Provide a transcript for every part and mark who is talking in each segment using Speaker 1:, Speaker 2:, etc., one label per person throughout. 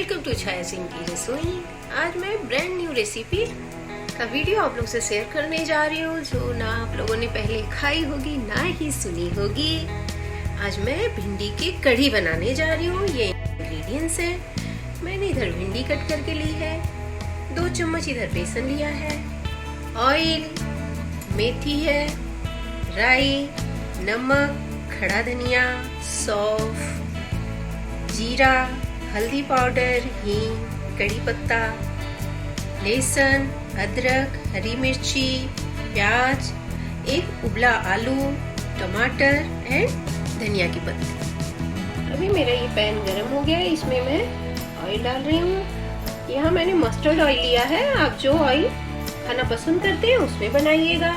Speaker 1: Welcome to छाया सिंह की रसोई। आज मैं ब्रांड न्यू रेसिपी का वीडियो आप लोग से शेयर करने जा रही हूँ, जो ना आप लोगों ने पहले खाई होगी ना ही सुनी होगी। आज मैं भिंडी की कढ़ी बनाने जा रही हूँ। ये इंग्रेडिएंट्स हैं। मैंने इधर भिंडी कट करके ली है, 2 चम्मच इधर बेसन लिया है, ऑयल, मेथी है, राई, नमक, खड़ा धनिया, सौंफ, जीरा, हल्दी पाउडर, हींग, कड़ी पत्ता, लहसुन, अदरक, हरी मिर्ची, प्याज, एक उबला आलू, टमाटर एंड धनिया की पत्ती। अभी मेरा ये पैन गरम हो गया है, इसमें मैं ऑयल डाल रही हूँ। यहाँ मैंने मस्टर्ड ऑयल लिया है, आप जो ऑयल खाना पसंद करते हैं उसमें बनाइएगा।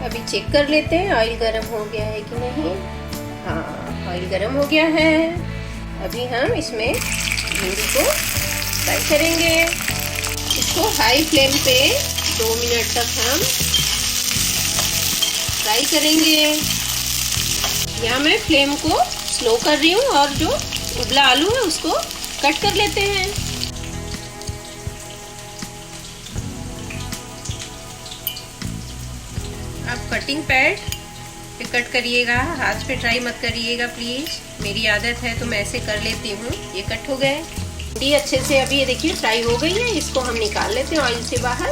Speaker 1: अभी चेक कर लेते हैं ऑयल गरम हो गया है कि नहीं। हाँ, ऑयल गरम हो गया है। अभी हम इसमें भिंडी को फ्राई करेंगे। इसको हाई फ्लेम पे 2 मिनट तक हम फ्राई करेंगे। यहाँ मैं फ्लेम को स्लो कर रही हूँ और जो उबला आलू है उसको कट कर लेते हैं। आप कटिंग पैड पे कट करिएगा, हाथ पे ट्राई मत करिएगा प्लीज। मेरी आदत है तो मैं ऐसे कर लेती हूँ। ये कट हो गए। भिंडी अच्छे से अभी ये देखिए फ्राई हो गई है। इसको हम निकाल लेते हैं ऑयल से बाहर।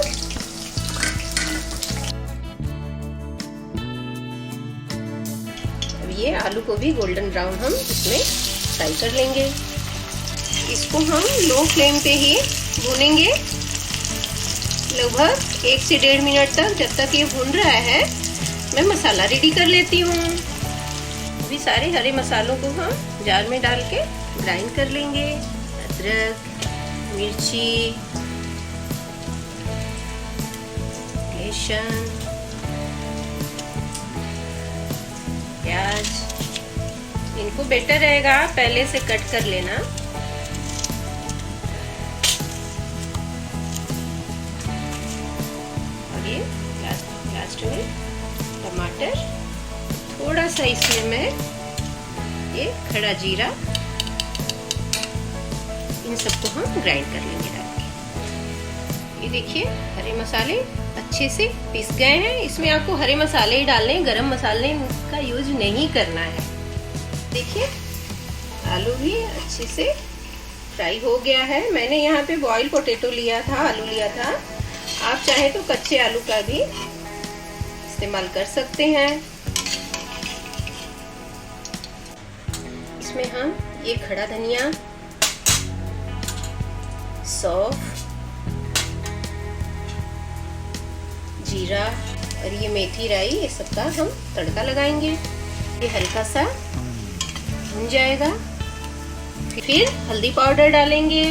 Speaker 1: अब ये आलू को भी गोल्डन ब्राउन हम इसमें फ्राई कर लेंगे। इसको हम लो फ्लेम पे ही भूनेंगे लगभग 1 से 1.5 मिनट तक। जब तक ये भून रहा है मैं मसाला रेडी कर लेती हूँ। अभी सारे हरे मसालों को हम जार में डाल के ग्राइंड कर लेंगे। अदरक, मिर्ची, लहसुन, प्याज, इनको बेटर रहेगा पहले से कट कर लेना। और ये लास्ट में टमाटर, थोड़ा सा इसमें मैं ये खड़ा जीरा, इन सबको हम ग्राइंड कर लेंगे डाल के। ये देखिए हरे मसाले अच्छे से पिस गए हैं। इसमें आपको हरे मसाले ही डालने हैं, गरम मसाले का यूज नहीं करना है। देखिए आलू भी अच्छे से फ्राई हो गया है। मैंने यहाँ पे बॉइल पोटैटो लिया था, आलू लिया था। आप चाहे तो कच्चे आलू का भी इस्तेमाल कर सकते हैं। इसमें हम ये खड़ा धनिया, सौंफ, जीरा और ये मेथी, राई, ये सब का हम तड़का लगाएंगे। ये हल्का सा भुन जाएगा, फिर हल्दी पाउडर डालेंगे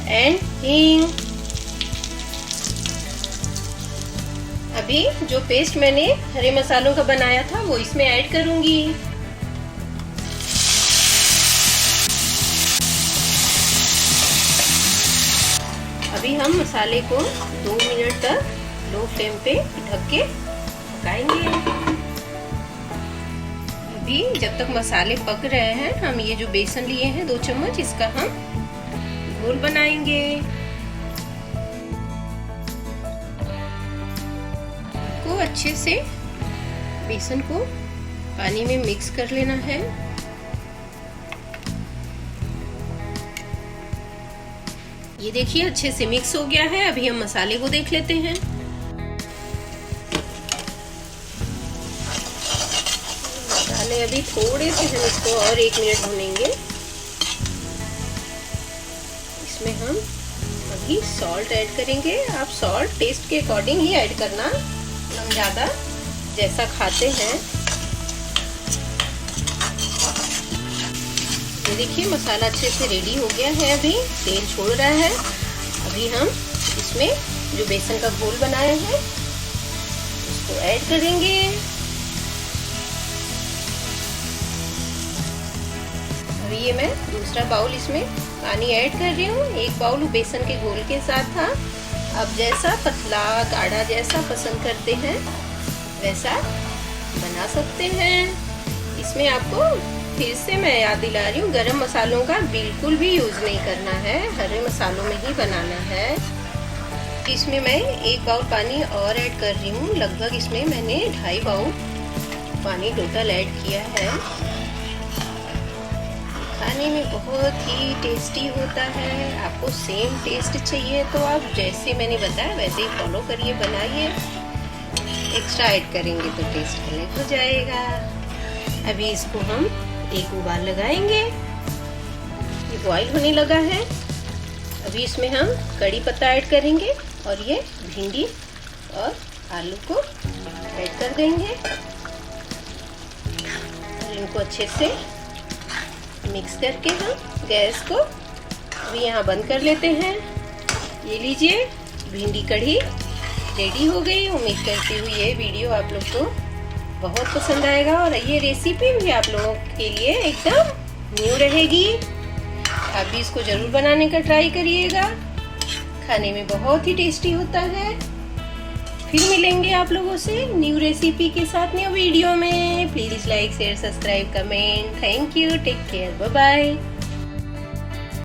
Speaker 1: एंड हींग। अभी जो पेस्ट मैंने हरे मसालों का बनाया था वो इसमें ऐड करूंगी। अभी हम मसाले को 2 मिनट तक लो फ्लेम पे ढक के पकाएंगे। अभी जब तक मसाले पक रहे हैं हम ये जो बेसन लिए हैं 2 चम्मच, इसका हम घोल बनाएंगे। अच्छे से बेसन को पानी में मिक्स कर लेना है। ये देखिए अच्छे से मिक्स हो गया है। अभी हम मसाले को देख लेते हैं। मसाले अभी थोड़े से हम इसको और 1 मिनट भूनेंगे। इसमें हम अभी सॉल्ट ऐड करेंगे। आप सॉल्ट टेस्ट के अकॉर्डिंग ही ऐड करना, हम ज़्यादा जैसा खाते हैं। ये देखिए मसाला अच्छे से रेडी हो गया है। अभी तेल छोड़ रहा है। अभी हम इसमें जो बेसन का घोल बनाए हैं उसको ऐड करेंगे। अभी ये मैं दूसरा बाउल इसमें पानी ऐड कर रही हूँ। 1 बाउल बेसन के घोल के साथ था। आप जैसा पतला गाढ़ा जैसा पसंद करते हैं वैसा बना सकते हैं। इसमें आपको फिर से मैं याद दिला रही हूँ, गरम मसालों का बिल्कुल भी यूज़ नहीं करना है, हरे मसालों में ही बनाना है। इसमें मैं 1 बाउल पानी और ऐड कर रही हूँ। लगभग इसमें मैंने 2.5 बाउल पानी टोटल ऐड किया है। खाने में बहुत ही टेस्टी होता है। आपको सेम टेस्ट चाहिए तो आप जैसे मैंने बताया वैसे ही फॉलो करिए, बनाइए। एक्स्ट्रा ऐड करेंगे तो टेस्ट अलग हो जाएगा। अभी इसको हम एक उबाल लगाएंगे। ये बॉईल होने लगा है। अभी इसमें हम कड़ी पत्ता ऐड करेंगे और ये भिंडी और आलू को ऐड कर देंगे और इनको अच्छे से मिक्स करके हम गैस को अभी यहाँ बंद कर लेते हैं। ये लीजिए, भिंडी कढ़ी रेडी हो गई। उम्मीद करती हूँ ये वीडियो आप लोग को बहुत पसंद आएगा और ये रेसिपी भी आप लोगों के लिए एकदम न्यू रहेगी। आप भी इसको जरूर बनाने का ट्राई करिएगा। खाने में बहुत ही टेस्टी होता है। फिर मिलेंगे आप लोगों से न्यू रेसिपी के साथ न्यू वीडियो में। Please like, share, subscribe, comment. Thank you, take care, bye bye.